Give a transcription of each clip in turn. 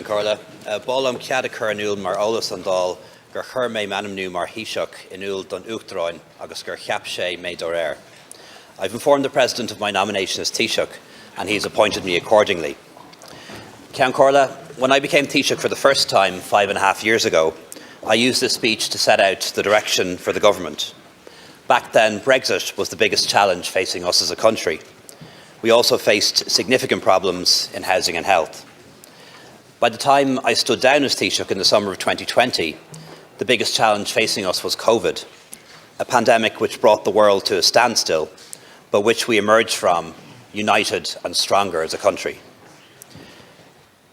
Carla. Bálam cead a chur anúil mar eolas an dál gur chur mé manamnú mar híseach inúil don uachtaráin agus gur cheap sé mé dó réir. I've informed the President of my nomination as Taoiseach and he has appointed me accordingly. Ceann Comhairle, when I became Taoiseach for the first time 5.5 years ago, I used this speech to set out the direction for the government. Back then, Brexit was the biggest challenge facing us as a country. We also faced significant problems in housing and health. By the time I stood down as Taoiseach in the summer of 2020, the biggest challenge facing us was COVID, a pandemic which brought the world to a standstill, but which we emerged from united and stronger as a country.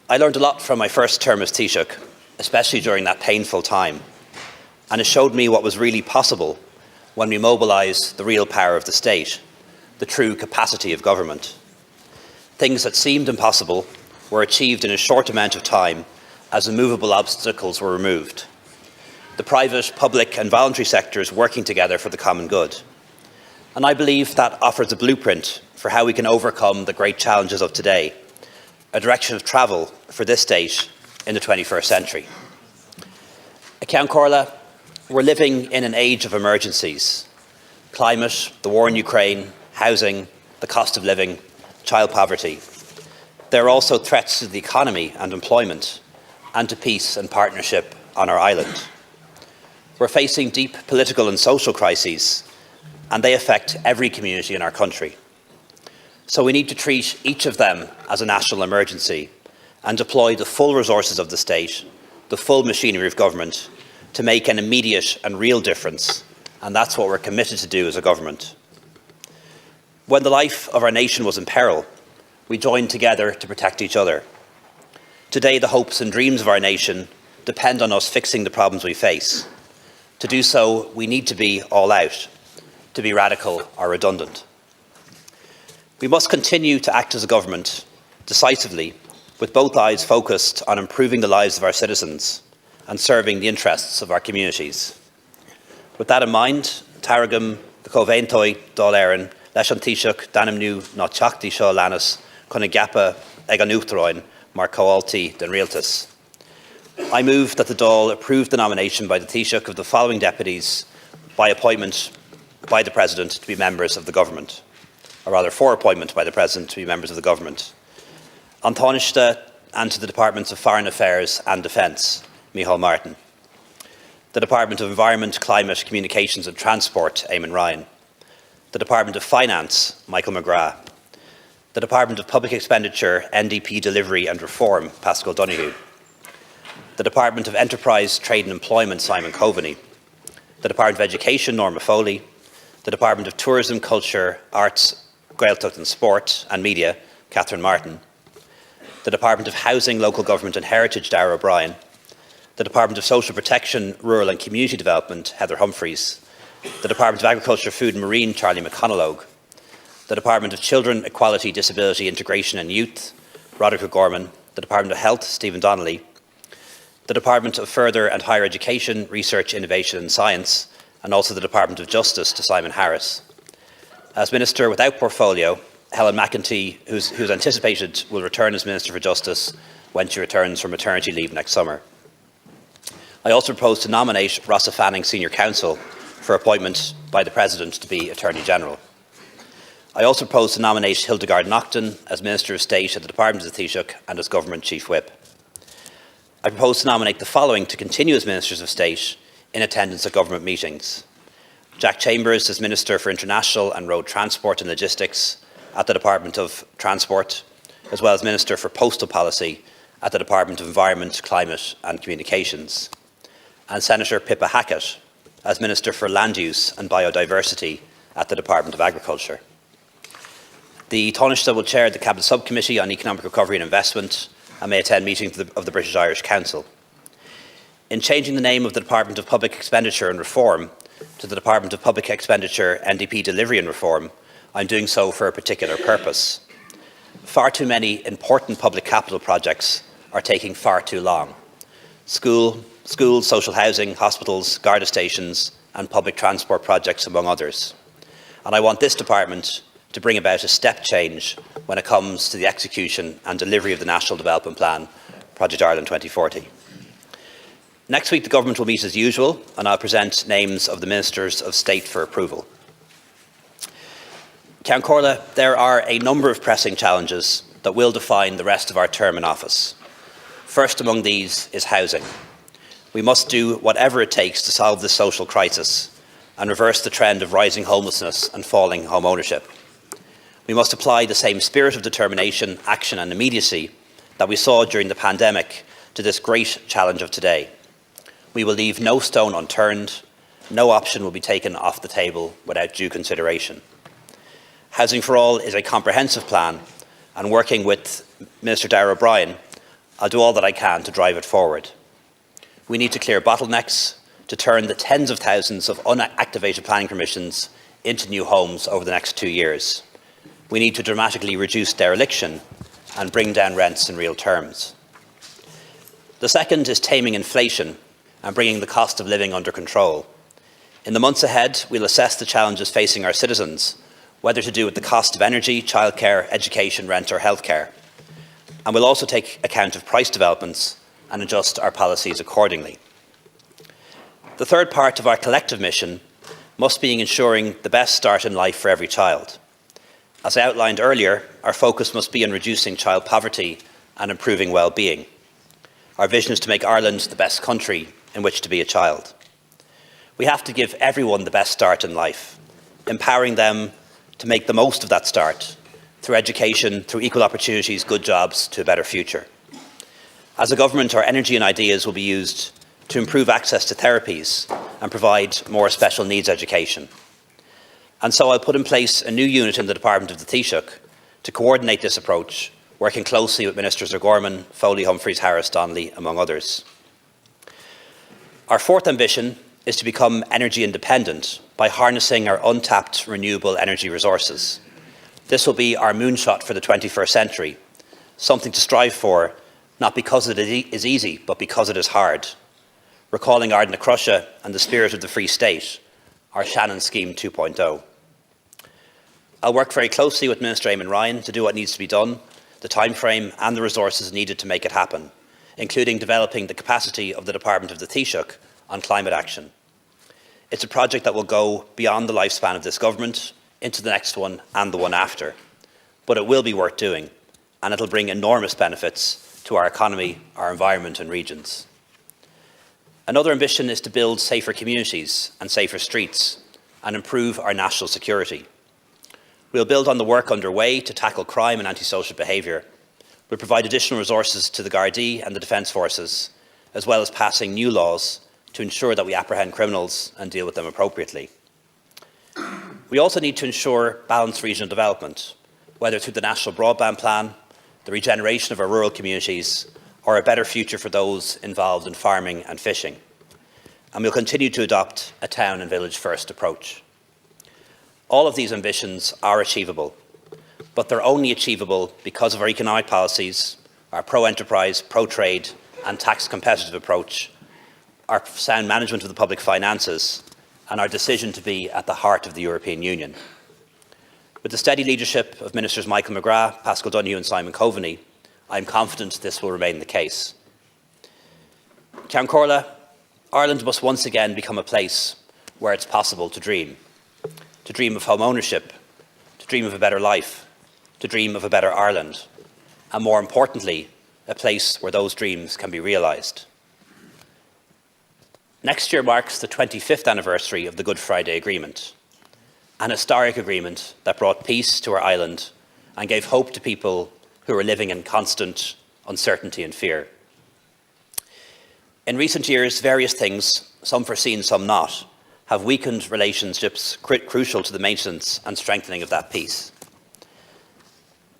I learned a lot from my first term as Taoiseach, especially during that painful time, and it showed me what was really possible when we mobilised the real power of the state, the true capacity of government. Things that seemed impossible were achieved in a short amount of time as immovable obstacles were removed. The private, public and voluntary sectors working together for the common good. And I believe that offers a blueprint for how we can overcome the great challenges of today, a direction of travel for this state in the 21st century. Ceann Comhairle, we're living in an age of emergencies. Climate, the war in Ukraine, housing, the cost of living, child poverty. There are also threats to the economy and employment, and to peace and partnership on our island. We're facing deep political and social crises, and they affect every community in our country. So we need to treat each of them as a national emergency and deploy the full resources of the state, the full machinery of government, to make an immediate and real difference, and that's what we're committed to do as a government. When the life of our nation was in peril, we joined together to protect each other. Today, the hopes and dreams of our nation depend on us fixing the problems we face. To do so, we need to be all out, to be radical or redundant. We must continue to act as a government decisively, with both eyes focused on improving the lives of our citizens and serving the interests of our communities. With that in mind, Tarragam, the Cóhbhéintí Dul Éireann, leis an Taoiseach danimnú ná teachtaí seo leannas chun gceappa ag an uachtaráin mar comhaltaí den Oireachtas. I move that the Dáil approve the nomination by the Taoiseach of the following deputies by appointment by the President to be members of the government, or rather for appointment by the President to be members of the government. An Taoiseach and to the Departments of Foreign Affairs and Defence, Micheál Martin. The Department of Environment, Climate, Communications and Transport, Eamon Ryan. The Department of Finance, Michael McGrath. The Department of Public Expenditure, NDP Delivery and Reform, Pascal Donoghue. The Department of Enterprise, Trade and Employment, Simon Coveney. The Department of Education, Norma Foley. The Department of Tourism, Culture, Arts, Gaeltacht and Sport and Media, Catherine Martin. The Department of Housing, Local Government and Heritage, Darragh O'Brien. The Department of Social Protection, Rural and Community Development, Heather Humphreys. The Department of Agriculture, Food and Marine, Charlie McConalogue. The Department of Children, Equality, Disability, Integration and Youth, Roderick O'Gorman. The Department of Health, Stephen Donnelly. The Department of Further and Higher Education, Research, Innovation and Science, and also the Department of Justice to Simon Harris. As Minister without portfolio, Helen McEntee, who's anticipated will return as Minister for Justice when she returns from maternity leave next summer. I also propose to nominate Rossa Fanning, Senior Counsel, for appointment by the President to be Attorney General. I also propose to nominate Hildegard Naughton as Minister of State at the Department of the Taoiseach and as Government Chief Whip. I propose to nominate the following to continue as Ministers of State in attendance at government meetings. Jack Chambers as Minister for International and Road Transport and Logistics at the Department of Transport, as well as Minister for Postal Policy at the Department of Environment, Climate and Communications. And Senator Pippa Hackett as Minister for Land Use and Biodiversity at the Department of Agriculture. The Taoiseach will chair the Cabinet Subcommittee on Economic Recovery and Investment and may attend meetings of the British-Irish Council. In changing the name of the Department of Public Expenditure and Reform to the Department of Public Expenditure, NDP Delivery and Reform, I'm doing so for a particular purpose. Far too many important public capital projects are taking far too long. Schools, social housing, hospitals, Garda stations and public transport projects among others. And I want this department to bring about a step change when it comes to the execution and delivery of the National Development Plan, Project Ireland 2040. Next week, the Government will meet as usual, and I'll present names of the Ministers of State for approval. Ceann Comhairle, there are a number of pressing challenges that will define the rest of our term in office. First among these is housing. We must do whatever it takes to solve this social crisis and reverse the trend of rising homelessness and falling home ownership. We must apply the same spirit of determination, action and immediacy that we saw during the pandemic to this great challenge of today. We will leave no stone unturned. No option will be taken off the table without due consideration. Housing for All is a comprehensive plan, and working with Minister Darragh O'Brien, I'll do all that I can to drive it forward. We need to clear bottlenecks to turn the tens of thousands of unactivated planning permissions into new homes over the next 2 years. We need to dramatically reduce dereliction and bring down rents in real terms. The second is taming inflation and bringing the cost of living under control. In the months ahead, we'll assess the challenges facing our citizens, whether to do with the cost of energy, childcare, education, rent or healthcare. And we'll also take account of price developments and adjust our policies accordingly. The third part of our collective mission must be ensuring the best start in life for every child. As I outlined earlier, our focus must be on reducing child poverty and improving well-being. Our vision is to make Ireland the best country in which to be a child. We have to give everyone the best start in life, empowering them to make the most of that start through education, through equal opportunities, good jobs, to a better future. As a government, our energy and ideas will be used to improve access to therapies and provide more special needs education. And so I'll put in place a new unit in the Department of the Taoiseach to coordinate this approach, working closely with Ministers O'Gorman, Foley, Humphreys, Harris, Donnelly, among others. Our fourth ambition is to become energy independent by harnessing our untapped renewable energy resources. This will be our moonshot for the 21st century, something to strive for, not because it is easy, but because it is hard. Recalling Ardna Crusha and the spirit of the Free State, our Shannon Scheme 2.0. I'll work very closely with Minister Eamon Ryan to do what needs to be done, the timeframe and the resources needed to make it happen, including developing the capacity of the Department of the Taoiseach on climate action. It's a project that will go beyond the lifespan of this government, into the next one and the one after. But it will be worth doing, and it'll bring enormous benefits to our economy, our environment and regions. Another ambition is to build safer communities and safer streets and improve our national security. We'll build on the work underway to tackle crime and antisocial behaviour. We'll provide additional resources to the Gardaí and the Defence Forces, as well as passing new laws to ensure that we apprehend criminals and deal with them appropriately. We also need to ensure balanced regional development, whether through the National Broadband Plan, the regeneration of our rural communities, or a better future for those involved in farming and fishing. And we'll continue to adopt a town and village first approach. All of these ambitions are achievable, but they're only achievable because of our economic policies, our pro-enterprise, pro-trade and tax competitive approach, our sound management of the public finances, and our decision to be at the heart of the European Union. With the steady leadership of Ministers Michael McGrath, Pascal Donoghue and Simon Coveney, I am confident this will remain the case. Ceann Comhairle, Ireland must once again become a place where it's possible to dream of home ownership, to dream of a better life, to dream of a better Ireland, and more importantly, a place where those dreams can be realised. Next year marks the 25th anniversary of the Good Friday Agreement, an historic agreement that brought peace to our island and gave hope to people who were living in constant uncertainty and fear. In recent years, various things, some foreseen, some not, have weakened relationships crucial to the maintenance and strengthening of that peace.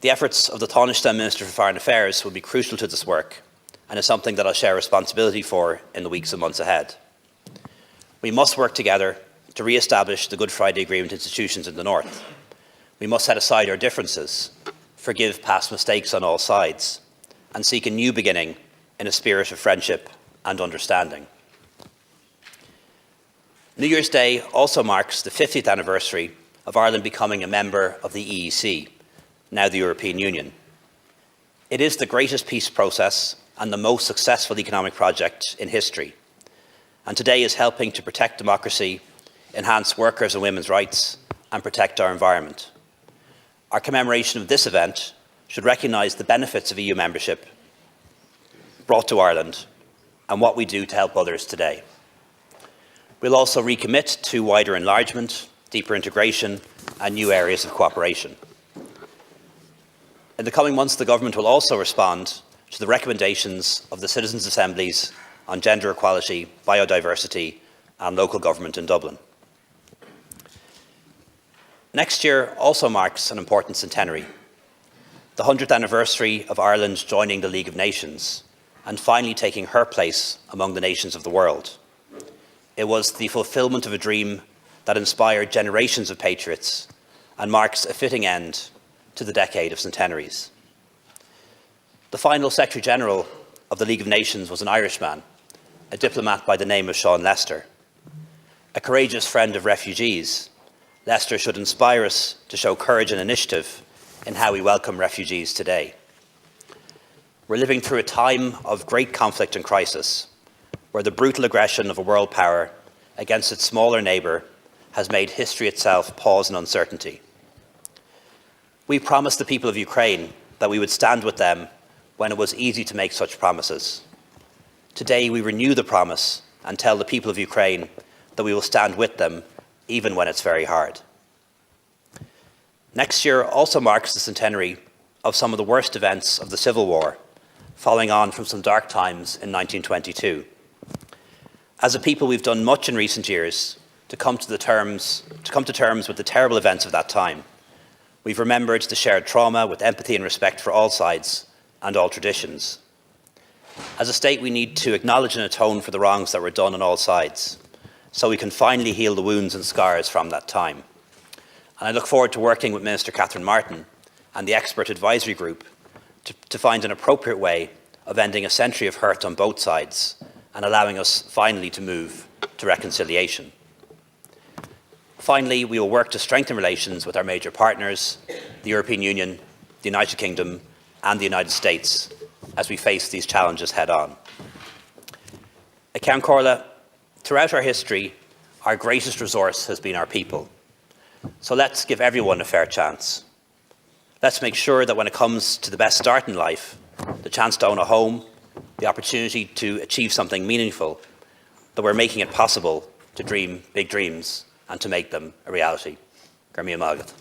The efforts of the Taoiseach Minister for Foreign Affairs will be crucial to this work and is something that I'll share responsibility for in the weeks and months ahead. We must work together to re-establish the Good Friday Agreement institutions in the North. We must set aside our differences, forgive past mistakes on all sides, and seek a new beginning in a spirit of friendship and understanding. New Year's Day also marks the 50th anniversary of Ireland becoming a member of the EEC, now the European Union. It is the greatest peace process and the most successful economic project in history, and today is helping to protect democracy, enhance workers' and women's rights, and protect our environment. Our commemoration of this event should recognise the benefits of EU membership brought to Ireland and what we do to help others today. We'll also recommit to wider enlargement, deeper integration and new areas of cooperation. In the coming months, the Government will also respond to the recommendations of the Citizens' Assemblies on gender equality, biodiversity and local government in Dublin. Next year also marks an important centenary, the 100th anniversary of Ireland joining the League of Nations and finally taking her place among the nations of the world. It was the fulfilment of a dream that inspired generations of patriots and marks a fitting end to the decade of centenaries. The final Secretary-General of the League of Nations was an Irishman, a diplomat by the name of Sean Lester. A courageous friend of refugees, Lester should inspire us to show courage and initiative in how we welcome refugees today. We're living through a time of great conflict and crisis, where the brutal aggression of a world power against its smaller neighbour has made history itself pause in uncertainty. We promised the people of Ukraine that we would stand with them when it was easy to make such promises. Today we renew the promise and tell the people of Ukraine that we will stand with them even when it's very hard. Next year also marks the centenary of some of the worst events of the Civil War, following on from some dark times in 1922. As a people, we've done much in recent years to come to terms with the terrible events of that time. We've remembered the shared trauma with empathy and respect for all sides and all traditions. As a state, we need to acknowledge and atone for the wrongs that were done on all sides, so we can finally heal the wounds and scars from that time. And I look forward to working with Minister Catherine Martin and the expert advisory group to find an appropriate way of ending a century of hurt on both sides and allowing us finally to move to reconciliation. Finally, we will work to strengthen relations with our major partners, the European Union, the United Kingdom and the United States as we face these challenges head-on. Ceann Comhairle, throughout our history, our greatest resource has been our people. So let's give everyone a fair chance. Let's make sure that when it comes to the best start in life, the chance to own a home, the opportunity to achieve something meaningful, that we're making it possible to dream big dreams and to make them a reality. Gar míle maith.